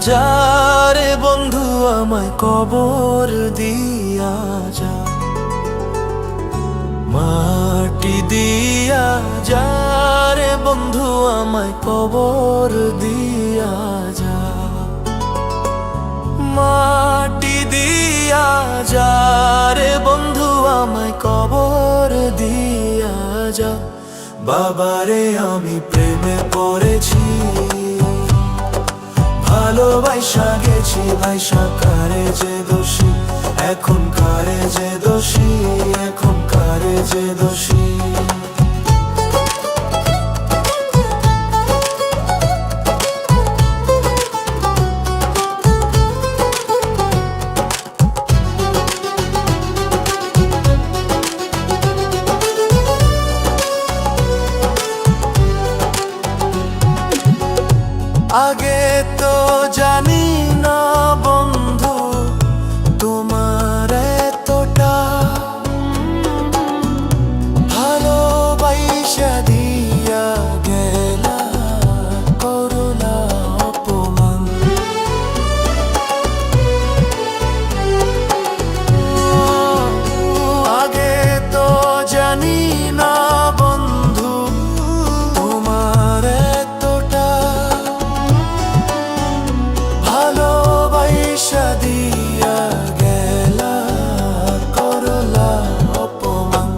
যারে বন্ধু আমায় কবর দিয়া যা, মাটি দিয়া যারে বন্ধু আমায় কবর দিয়া যা, মাটি দিয়া যারে বন্ধু আমায় কবর দিয়া যা। বাবারে আমি প্রেমে পড়েছি, ভালোবাসা গেছি ভাইসা, কারে যে দোষী এখন, কারে যে দোষী এখন, কারে যে দোষী। আগে তো জানি না বন্ধু তোমার এতটা, ভালোবাসা দিয়া গেলা করুণা অপমান। আগে তো জানি না বন্ধু তোমার এতটা, ভালোবাসা দিয়া গেলা করলা অপমান।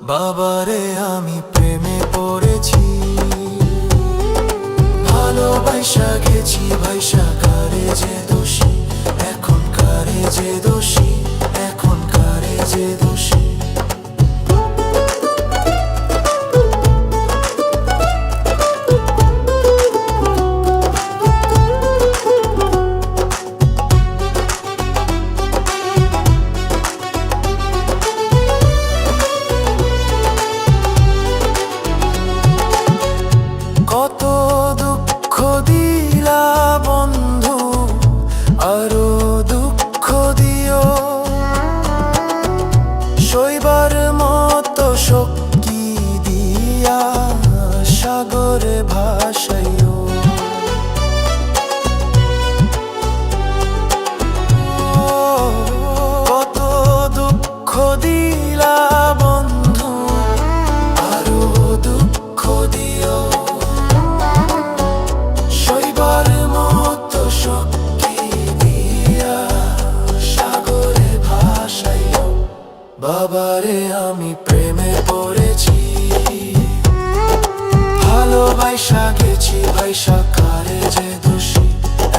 বাবারে আমি প্রেমে পড়েছি, ভালোবাসা গেছি ভাইসা, কারে যে দোষী এখন, কারে যে দোষী এখন, কারে যে দোষী। কত দুঃখ দিলা বন্ধু, আরো দুঃখ দিও, সইবার মতো শক্তি দিয়া সাগরে ভাসাইও। কত দুঃখ দিলা বন্ধু, আরো দুঃখ দিও, সইবার মতো শক্তি দিয়া সাগরে ভাসাইও। বাবারে আমি প্রেমে পড়েছি, ভালোবাসা গেছি ভাইসা, কারে যে দোষী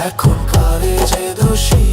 এখন, কারে যে দোষী